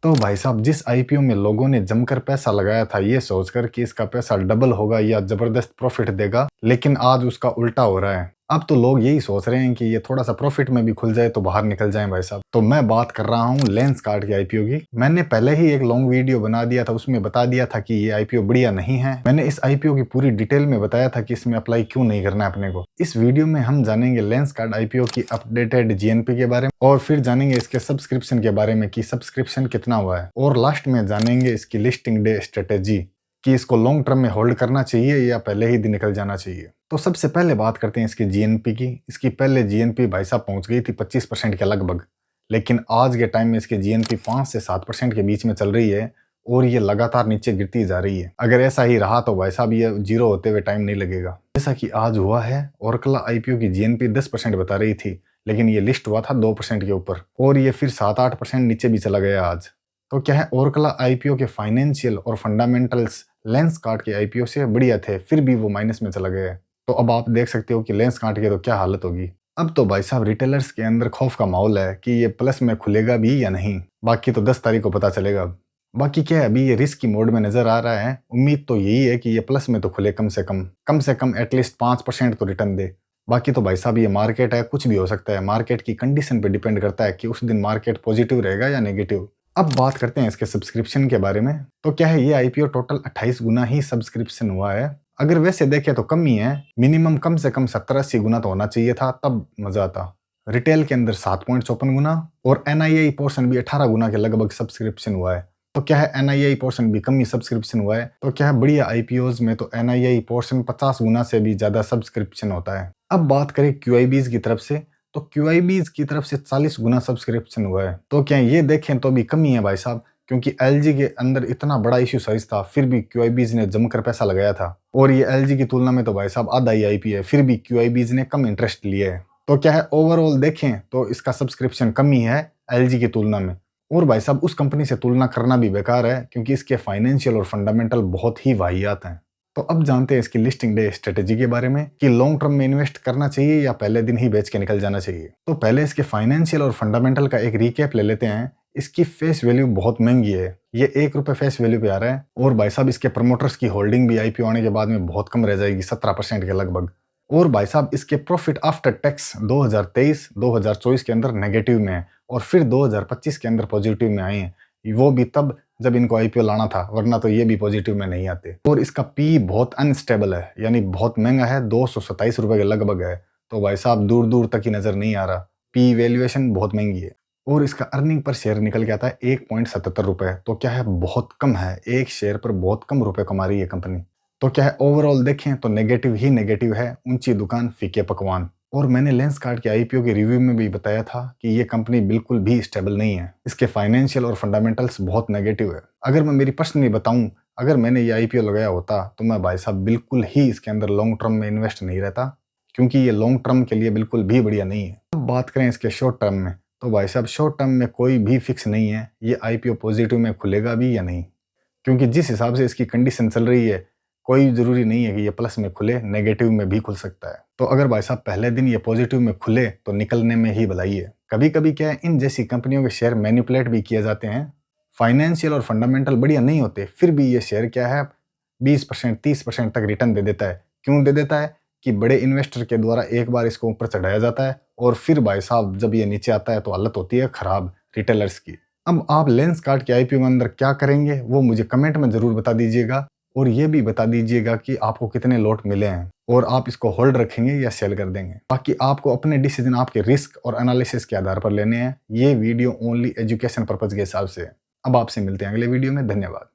तो भाई साहब, जिस आईपीओ में लोगों ने जमकर पैसा लगाया था ये सोचकर कि इसका पैसा डबल होगा या जबरदस्त प्रॉफिट देगा, लेकिन आज उसका उल्टा हो रहा है। अब तो लोग यही सोच रहे हैं कि ये थोड़ा सा प्रॉफिट में भी खुल जाए तो बाहर निकल जाएं भाई साहब। तो मैं बात कर रहा हूँ लेंसकार्ट के आईपीओ की। मैंने पहले ही एक लॉन्ग वीडियो बना दिया था, उसमें बता दिया था कि ये आईपीओ बढ़िया नहीं है। मैंने इस आईपीओ की पूरी डिटेल में बताया था कि इसमें अप्लाई क्यों नहीं करना है अपने को। इस वीडियो में हम जानेंगे लेंसकार्ट आईपीओ की अपडेटेड जीएनपी के बारे में, और फिर जानेंगे इसके सब्सक्रिप्शन के बारे में कि सब्सक्रिप्शन कितना हुआ है, और लास्ट में जानेंगे इसकी लिस्टिंग डे स्ट्रेटेजी कि इसको लॉन्ग टर्म में होल्ड करना चाहिए या पहले ही दिन निकल जाना चाहिए। तो सबसे पहले बात करते हैं इसकी जीएनपी की। इसकी पहले जीएनपी भाई साहब पहुंच गई थी 25% के लगभग, लेकिन आज के टाइम में इसकी जीएनपी 5 से 7% के बीच में चल रही है और ये लगातार नीचे गिरती जा रही है। अगर ऐसा ही रहा तो भाई साहब ये जीरो होते हुए टाइम नहीं लगेगा, जैसा कि आज हुआ है। ओरेकल आईपीओ की जीएनपी 10% बता रही थी, लेकिन ये लिस्ट हुआ था 2% के ऊपर, और ये फिर 7-8% नीचे भी चला गया आज। तो क्या है, ओरेकल आईपीओ के फाइनेंशियल और फंडामेंटल्स लेंसकार्ट के आईपीओ से बढ़िया थे, फिर भी वो माइनस में चला गया है। तो अब आप देख सकते हो कि लेंसकार्ट की तो क्या हालत होगी। अब तो भाई साहब रिटेलर्स के अंदर खौफ का माहौल है कि ये प्लस में खुलेगा भी या नहीं। बाकी तो 10 तारीख को पता चलेगा। बाकी क्या है, अभी ये रिस्क की मोड में नजर आ रहा है। उम्मीद तो यही है कि ये प्लस में तो खुले, कम से कम एटलीस्ट 5% तो रिटर्न दे। बाकी तो भाई साहब ये मार्केट है, कुछ भी हो सकता है। मार्केट की कंडीशन पे डिपेंड करता है कि उस दिन मार्केट पॉजिटिव रहेगा या नेगेटिव। अब बात करते हैं इसके सब्सक्रिप्शन के बारे में। तो क्या है, ये आईपीओ टोटल 28 गुना ही सब्सक्रिप्शन हुआ है। अगर वैसे देखें तो कम ही है, मिनिमम कम से कम 70-80 गुना तो होना चाहिए था, तब मजा आता। रिटेल के अंदर 7.54 गुना और एनआईआई पोर्शन भी 18 गुना के लगभग सब्सक्रिप्शन हुआ है। तो क्या है, एनआईआई पोर्शन भी कम ही सब्सक्रिप्शन हुआ है। तो क्या है, बढ़िया आईपीओज में तो एनआईआई पोर्शन 50 गुना से भी ज्यादा सब्सक्रिप्शन होता है। अब बात करें क्यूआईबीज की तरफ से, तो क्यूआईबीज की तरफ से 40 गुना सब्सक्रिप्शन हुआ है। तो क्या ये देखें तो भी कमी है भाई साहब, क्योंकि एलजी के अंदर इतना बड़ा इश्यू साइज था, फिर भी क्यूआईबीज ने जमकर पैसा लगाया था, और ये एलजी की तुलना में तो भाई साहब आधा ही आईपी है, फिर भी क्यूआईबीज ने कम इंटरेस्ट लिया है। तो क्या है, ओवरऑल देखें तो इसका सब्सक्रिप्शन कमी है एलजी की तुलना में। और भाई साहब उस कंपनी से तुलना करना भी बेकार है, क्योंकि इसके फाइनेंशियल और फंडामेंटल बहुत ही वाहियात हैं। तो अब जानते हैं इसकी लिस्टिंग डे स्ट्रेटेजी के बारे में कि लॉन्ग टर्म में इन्वेस्ट करना चाहिए या पहले दिन ही बेच के निकल जाना चाहिए। तो पहले इसके फाइनेंशियल और फंडामेंटल का एक रिकैप ले लेते हैं। इसकी फेस वैल्यू बहुत महंगी है, ये ₹1 फेस वैल्यू पे आ रहा है, और भाई साहब इसके प्रमोटर्स की होल्डिंग भी आईपीओ आने के बाद में बहुत कम रह जाएगी, 17% के लगभग। और भाई साहब इसके प्रॉफिट आफ्टर टैक्स 2023-2024 के अंदर नेगेटिव में है, और फिर 2025 के अंदर पॉजिटिव में आए हैं। वो भी तब जब इनको आईपीओ लाना था, वरना तो ये भी पॉजिटिव में नहीं आते। और इसका पी बहुत अनस्टेबल है, यानी बहुत महंगा है, ₹227 के लगभग है। तो भाई साहब दूर दूर तक ही नजर नहीं आ रहा, पी वैल्यूएशन बहुत महंगी है। और इसका अर्निंग पर शेयर निकल के आता है ₹1.77। तो क्या है, बहुत कम है, एक शेयर पर बहुत कम रुपए कमा रही है कंपनी। तो क्या है, ओवरऑल देखें तो नेगेटिव ही नेगेटिव है, ऊंची दुकान फीके पकवान। और मैंने लेंसकार्ट के आईपीओ के रिव्यू में भी बताया था कि ये कंपनी बिल्कुल भी स्टेबल नहीं है, इसके फाइनेंशियल और फंडामेंटल्स बहुत नेगेटिव है। अगर मैं मेरी पर्सनली बताऊं, अगर मैंने ये आईपीओ लगाया होता तो मैं भाई साहब बिल्कुल ही इसके अंदर लॉन्ग टर्म में इन्वेस्ट नहीं रहता, क्योंकि ये लॉन्ग टर्म के लिए बिल्कुल भी बढ़िया नहीं है। अब बात करें इसके शॉर्ट टर्म में, तो भाई साहब शॉर्ट टर्म में कोई भी फिक्स नहीं है ये आईपीओ पॉजिटिव में खुलेगा भी या नहीं, क्योंकि जिस हिसाब से इसकी कंडीशन चल रही है कोई जरूरी नहीं है कि ये प्लस में खुले, नेगेटिव में भी खुल सकता है। तो अगर भाई साहब पहले दिन ये पॉजिटिव में खुले तो निकलने में ही भलाई है। कभी कभी क्या है, इन जैसी कंपनियों के शेयर मैनिपुलेट भी किए जाते हैं, फाइनेंशियल और फंडामेंटल बढ़िया नहीं होते, फिर भी ये शेयर क्या है 20% 30% तक रिटर्न दे देता है। क्यों दे देता है कि बड़े इन्वेस्टर के द्वारा एक बार इसको ऊपर चढ़ाया जाता है, और फिर भाई साहब जब ये नीचे आता है तो हालत होती है खराब रिटेलर्स की। अब आप लेंसकार्ट के आईपीओ के अंदर क्या करेंगे वो मुझे कमेंट में जरूर बता दीजिएगा, और ये भी बता दीजिएगा कि आपको कितने लॉट मिले हैं और आप इसको होल्ड रखेंगे या सेल कर देंगे। बाकी आपको अपने डिसीजन आपके रिस्क और एनालिसिस के आधार पर लेने हैं। ये वीडियो ओनली एजुकेशन पर्पज के हिसाब से। अब आपसे मिलते हैं अगले वीडियो में। धन्यवाद।